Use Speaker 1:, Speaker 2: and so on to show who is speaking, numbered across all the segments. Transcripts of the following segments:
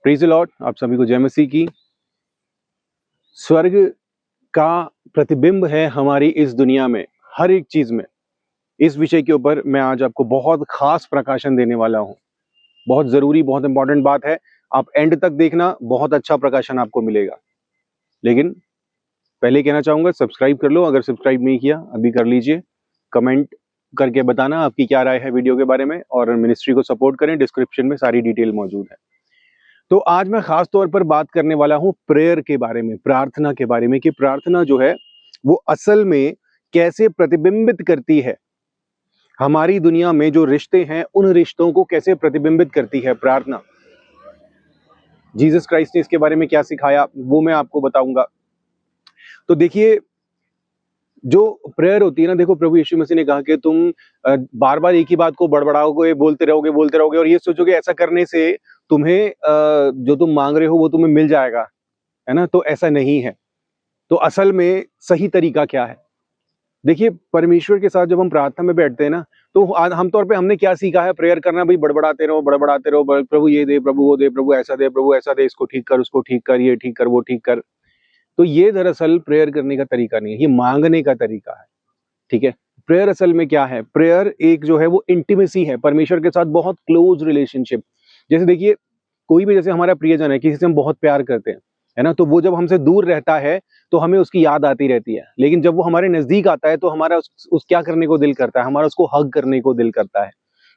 Speaker 1: Praise the Lord. आप सभी को जय मसीह की। स्वर्ग का प्रतिबिंब है हमारी इस दुनिया में, हर एक चीज में। इस विषय के ऊपर मैं आज आपको बहुत खास प्रकाशन देने वाला हूं। बहुत जरूरी, बहुत इंपॉर्टेंट बात है। आप एंड तक देखना, बहुत अच्छा प्रकाशन आपको मिलेगा। लेकिन पहले कहना चाहूंगा, सब्सक्राइब कर लो। अगर सब्सक्राइब नहीं किया अभी कर लीजिए। कमेंट करके बताना आपकी क्या राय है वीडियो के बारे में, और मिनिस्ट्री को सपोर्ट करें। डिस्क्रिप्शन में सारी डिटेल मौजूद है। तो आज मैं खास तौर पर बात करने वाला हूं प्रेयर के बारे में, प्रार्थना के बारे में, कि प्रार्थना जो है वो असल में कैसे प्रतिबिंबित करती है हमारी दुनिया में। जो रिश्ते हैं उन रिश्तों को कैसे प्रतिबिंबित करती है प्रार्थना। जीसस क्राइस्ट ने इसके बारे में क्या सिखाया वो मैं आपको बताऊंगा। तो देखिए, जो प्रेयर होती है ना, देखो प्रभु यीशु मसीह ने कहा कि तुम बार बार एक ही बात को बड़बड़ाओगे, बोलते रहोगे और ये सोचोगे ऐसा करने से तुम्हें जो तुम मांग रहे हो वो तुम्हें मिल जाएगा, है ना। तो ऐसा नहीं है। तो असल में सही तरीका क्या है? देखिए, परमेश्वर के साथ जब हम प्रार्थना में बैठते हैं ना, तो आमतौर पे हमने क्या सीखा है? प्रेयर करना। भाई बड़बड़ाते रहो, प्रभु ये दे, प्रभु वो दे, प्रभु ऐसा दे, प्रभु ऐसा दे, इसको ठीक कर, उसको ठीक कर, ये ठीक कर, वो ठीक कर। तो ये दरअसल प्रेयर करने का तरीका नहीं है, ये मांगने का तरीका है। ठीक है। प्रेयर असल में क्या है? प्रेयर एक जो है वो इंटीमेसी है, परमेश्वर के साथ बहुत क्लोज रिलेशनशिप। जैसे देखिए, कोई भी, जैसे हमारा प्रियजन है, किसी से हम बहुत प्यार करते हैं, है ना, तो वो जब हमसे दूर रहता है तो हमें उसकी याद आती रहती है। लेकिन जब वो हमारे नजदीक आता है तो हमारा उस क्या करने को दिल करता है? हमारा उसको हग करने को दिल करता है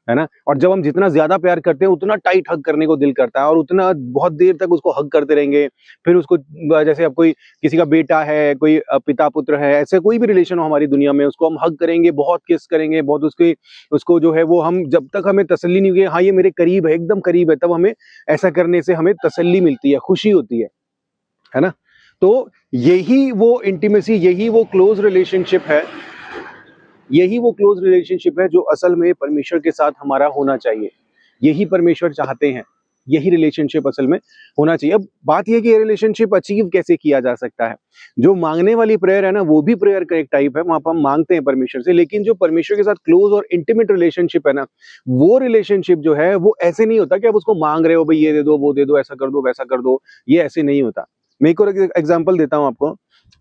Speaker 1: ना। और जब हम जितना ज्यादा प्यार करते हैं उतना टाइट हग करने को दिल करता है, और उतना बहुत देर तक उसको हग करते रहेंगे। फिर उसको, जैसे अब कोई किसी का बेटा है, कोई पिता पुत्र है, ऐसे कोई भी रिलेशन हो हमारी दुनिया में, उसको हम हग करेंगे, बहुत किस करेंगे, बहुत उसको जो है वो, हम जब तक हमें तसल्ली नहीं हुई, हाँ ये मेरे करीब है, एकदम करीब है, तब हमें ऐसा करने से हमें तसल्ली मिलती है, खुशी होती है ना। तो यही वो इंटीमेसी, यही वो क्लोज रिलेशनशिप है, यही वो क्लोज रिलेशनशिप है जो असल में परमेश्वर के साथ हमारा होना चाहिए। यही परमेश्वर चाहते हैं, यही रिलेशनशिप असल में होना चाहिए। अब बात यह कि ये रिलेशनशिप अचीव कैसे किया जा सकता है? जो मांगने वाली प्रेयर है ना, वो भी प्रेयर का एक टाइप है, वहां पर हम मांगते हैं परमेश्वर से। लेकिन जो परमेश्वर के साथ क्लोज और इंटीमेट रिलेशनशिप है ना, वो रिलेशनशिप जो है वो ऐसे नहीं होता कि आप उसको मांग रहे हो, भाई ये दे दो, वो दे दो, ऐसा कर दो, वैसा कर दो। ये ऐसे नहीं होता। मैं एक और एग्जाम्पल देता हूं आपको।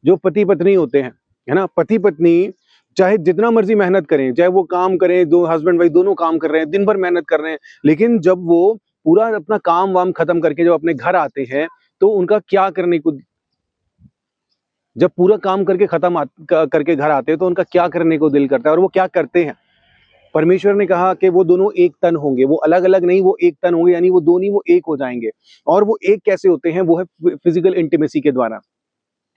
Speaker 1: जो पति पत्नी होते हैं, है ना, पति पत्नी चाहे जितना मर्जी मेहनत करें, चाहे वो काम करें, दो हस्बैंड वाइफ दोनों काम कर रहे हैं, दिन भर मेहनत कर रहे हैं, लेकिन जब वो पूरा अपना काम वाम खत्म करके जब अपने घर आते हैं तो उनका क्या करने को, जब पूरा काम करके करके घर आते हैं तो उनका क्या करने को दिल करता है, और वो क्या करते हैं? परमेश्वर ने कहा कि वो दोनों एक तन होंगे, वो अलग अलग नहीं, वो एक तन होंगे, यानी वो दोनों वो एक हो जाएंगे। और वो एक कैसे होते हैं? वो है फिजिकल इंटीमेसी के द्वारा।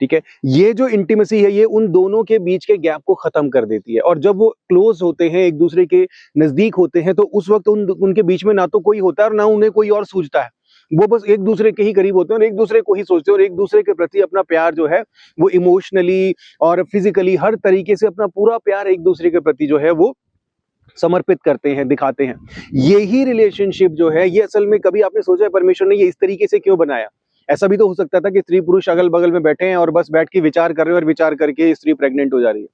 Speaker 1: ठीक है। ये जो इंटीमेसी है, ये उन दोनों के बीच के गैप को खत्म कर देती है। और जब वो क्लोज होते हैं, एक दूसरे के नजदीक होते हैं, तो उस वक्त उनके बीच में ना तो कोई होता है और ना उन्हें कोई और सूझता है। वो बस एक दूसरे के ही करीब होते हैं और एक दूसरे को ही सोचते हैं, और एक दूसरे के प्रति अपना प्यार जो है वो इमोशनली और फिजिकली हर तरीके से अपना पूरा प्यार एक दूसरे के प्रति जो है वो समर्पित करते हैं, दिखाते हैं। यही रिलेशनशिप जो है, ये असल में, कभी आपने सोचा है परमेश्वर ने ये इस तरीके से क्यों बनाया? ऐसा भी तो हो सकता था कि स्त्री पुरुष अगल बगल में बैठे हैं और बस बैठ के विचार कर रहे हैं, और विचार करके स्त्री प्रेग्नेंट हो जा रही है।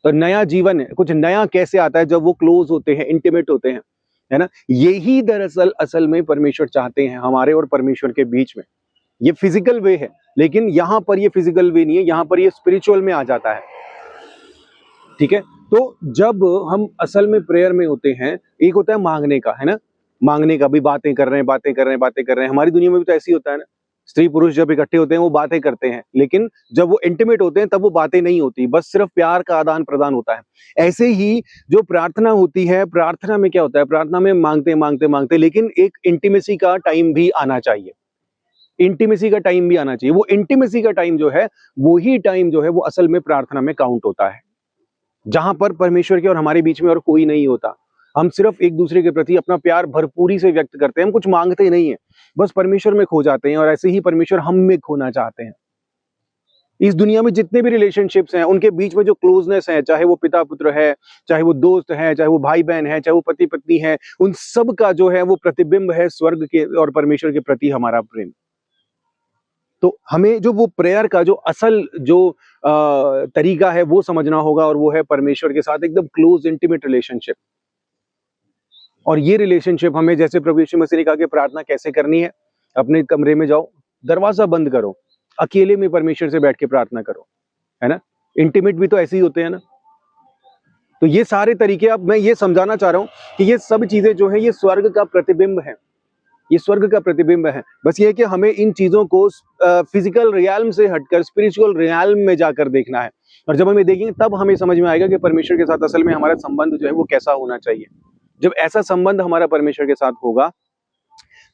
Speaker 1: तो नया जीवन है, कुछ नया कैसे आता है? जब वो क्लोज होते हैं, इंटीमेट होते हैं, है ना। यही दरअसल असल में परमेश्वर चाहते हैं हमारे और परमेश्वर के बीच में। ये फिजिकल वे है, लेकिन यहां पर ये फिजिकल वे नहीं है, यहां पर ये स्पिरिचुअल में आ जाता है। ठीक है। तो जब हम असल में प्रेयर में होते हैं, एक होता है मांगने का, है ना, मांगने का भी, बातें कर रहे हैं, बातें कर रहे हैं, बातें कर रहे हैं। हमारी दुनिया में भी तो ऐसी होता है ना, स्त्री पुरुष जब इकट्ठे होते हैं वो बातें करते हैं, लेकिन जब वो इंटीमेट होते हैं तब वो बातें नहीं होती, बस सिर्फ प्यार का आदान प्रदान होता है। ऐसे ही जो प्रार्थना होती है, प्रार्थना में क्या होता है? प्रार्थना में मांगते मांगते मांगते, लेकिन एक इंटीमेसी का टाइम भी आना चाहिए। इंटीमेसी का टाइम भी आना चाहिए। वो इंटीमेसी का टाइम जो है, वही टाइम जो है वो असल में प्रार्थना में काउंट होता है, जहां पर परमेश्वर के और हमारे बीच में और कोई नहीं होता। हम सिर्फ एक दूसरे के प्रति अपना प्यार भरपूरी से व्यक्त करते हैं, हम कुछ मांगते नहीं है, बस परमेश्वर में खो जाते हैं, और ऐसे ही परमेश्वर हम में खोना चाहते हैं। इस दुनिया में जितने भी रिलेशनशिप्स हैं, उनके बीच में जो क्लोजनेस है, चाहे वो पिता पुत्र है, चाहे वो दोस्त है, चाहे वो भाई बहन है, चाहे वो पति पत्नी है, उन सब का जो है वो प्रतिबिंब है स्वर्ग के और परमेश्वर के प्रति हमारा प्रेम। तो हमें जो वो प्रेयर का जो असल जो तरीका है वो समझना होगा, और वो है परमेश्वर के साथ एकदम क्लोज इंटीमेट रिलेशनशिप। और ये रिलेशनशिप हमें, जैसे प्रभु यीशु मसीह ने कहा कि प्रार्थना कैसे करनी है, अपने कमरे में जाओ, दरवाजा बंद करो, अकेले में परमेश्वर से बैठ के प्रार्थना करो, है ना। इंटीमेट भी तो ऐसे ही होते हैं ना। तो ये सारे तरीके, अब मैं ये समझाना चाह रहा हूं कि ये सब चीजें जो है ये स्वर्ग का प्रतिबिंब है, ये स्वर्ग का प्रतिबिंब है। बस ये है कि हमें इन चीजों को फिजिकल रियल्म से हटकर स्पिरिचुअल रियल्म में जाकर देखना है, और जब हमें देखेंगे तब हमें समझ में आएगा कि परमेश्वर के साथ असल में हमारा संबंध जो है वो कैसा होना चाहिए। जब ऐसा संबंध हमारा परमेश्वर के साथ होगा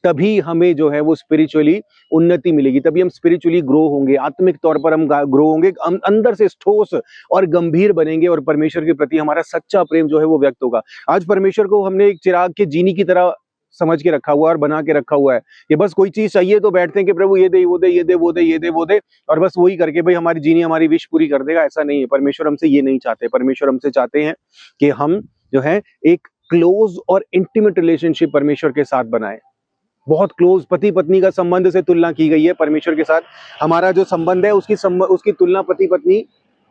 Speaker 1: तभी हमें जो है वो स्पिरिचुअली उन्नति मिलेगी, तभी हम स्पिरिचुअली ग्रो होंगे, आत्मिक तौर पर हम ग्रो होंगे, हम अंदर से ठोस और गंभीर बनेंगे, और परमेश्वर के प्रति हमारा सच्चा प्रेम जो है वो व्यक्त होगा। आज परमेश्वर को हमने एक चिराग के जीनी की तरह समझ के रखा हुआ है और बना के रखा हुआ है। ये बस कोई चीज चाहिए तो बैठते हैं कि प्रभु ये दे, वो दे, ये दे, वो दे, ये दे, वो दे, और बस वही करके भाई हमारी जीनी हमारी विश पूरी कर देगा। ऐसा नहीं है, परमेश्वर हमसे ये नहीं चाहते। परमेश्वर हमसे चाहते हैं कि हम जो है एक क्लोज और इंटीमेट रिलेशनशिप परमेश्वर के साथ बनाए। बहुत क्लोज पति पत्नी का संबंध से तुलना की गई है परमेश्वर के साथ। हमारा जो संबंध है उसकी तुलना पति पत्नी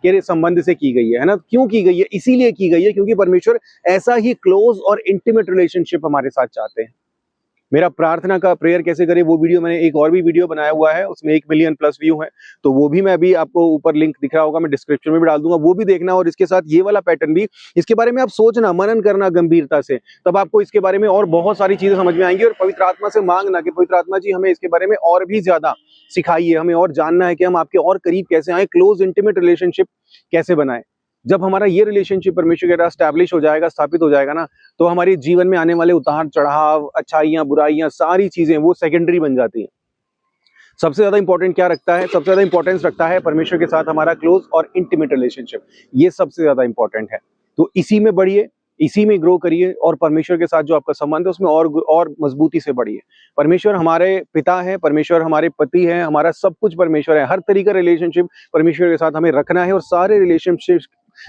Speaker 1: के संबंध से की गई है ना। क्यों की गई है? इसीलिए की गई है क्योंकि परमेश्वर ऐसा ही क्लोज और इंटीमेट रिलेशनशिप हमारे साथ चाहते हैं। मेरा प्रार्थना का प्रेयर कैसे करें वो वीडियो मैंने एक और भी वीडियो बनाया हुआ है, उसमें 1 मिलियन प्लस व्यू है, तो वो भी मैं अभी आपको ऊपर लिंक दिख रहा होगा, मैं डिस्क्रिप्शन में भी डाल दूंगा, वो भी देखना। और इसके साथ ये वाला पैटर्न भी, इसके बारे में आप सोचना, मनन करना गंभीरता से, तब आपको इसके बारे में और बहुत सारी चीजें समझ में आएंगी। और पवित्र आत्मा से मांगना कि पवित्र आत्मा जी हमें इसके बारे में और भी ज्यादा सिखाइए, हमें और जानना है कि हम आपके और करीब कैसे आए, क्लोज इंटीमेट रिलेशनशिप कैसे बनाए। जब हमारा ये रिलेशनशिप परमेश्वर के साथ स्टैब्लिश हो जाएगा, स्थापित हो जाएगा ना, तो हमारे जीवन में आने वाले उतार चढ़ाव, अच्छाइयां बुराइयां, सारी चीजें वो सेकेंडरी बन जाती हैं। सबसे ज्यादा इंपॉर्टेंट क्या रखता है? सबसे ज्यादा इंपॉर्टेंस रखता है परमेश्वर के साथ हमारा क्लोज और इंटीमेट रिलेशनशिप। ये सबसे ज्यादा इंपॉर्टेंट है। तो इसी में बढ़िए, इसी में ग्रो करिए, और परमेश्वर के साथ जो आपका संबंध है उसमें और मजबूती से बढ़िए। परमेश्वर हमारे पिता है, परमेश्वर हमारे पति है, हमारा सब कुछ परमेश्वर है। हर तरीके का रिलेशनशिप परमेश्वर के साथ हमें रखना है, और सारे रिलेशनशिप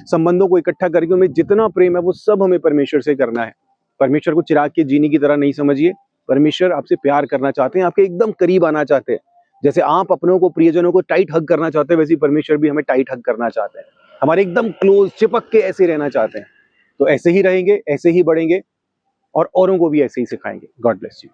Speaker 1: संबंधों को इकट्ठा करके उनमें जितना प्रेम है वो सब हमें परमेश्वर से करना है। परमेश्वर को चिराग के जीनी की तरह नहीं समझिए। परमेश्वर आपसे प्यार करना चाहते हैं, आपके एकदम करीब आना चाहते हैं। जैसे आप अपनों को, प्रियजनों को टाइट हग करना चाहते हैं, वैसे परमेश्वर भी हमें टाइट हग करना चाहते हैं, हमारे एकदम क्लोज चिपक के ऐसे रहना चाहते हैं। तो ऐसे ही रहेंगे, ऐसे ही बढ़ेंगे, और औरों को भी ऐसे ही सिखाएंगे। God bless you.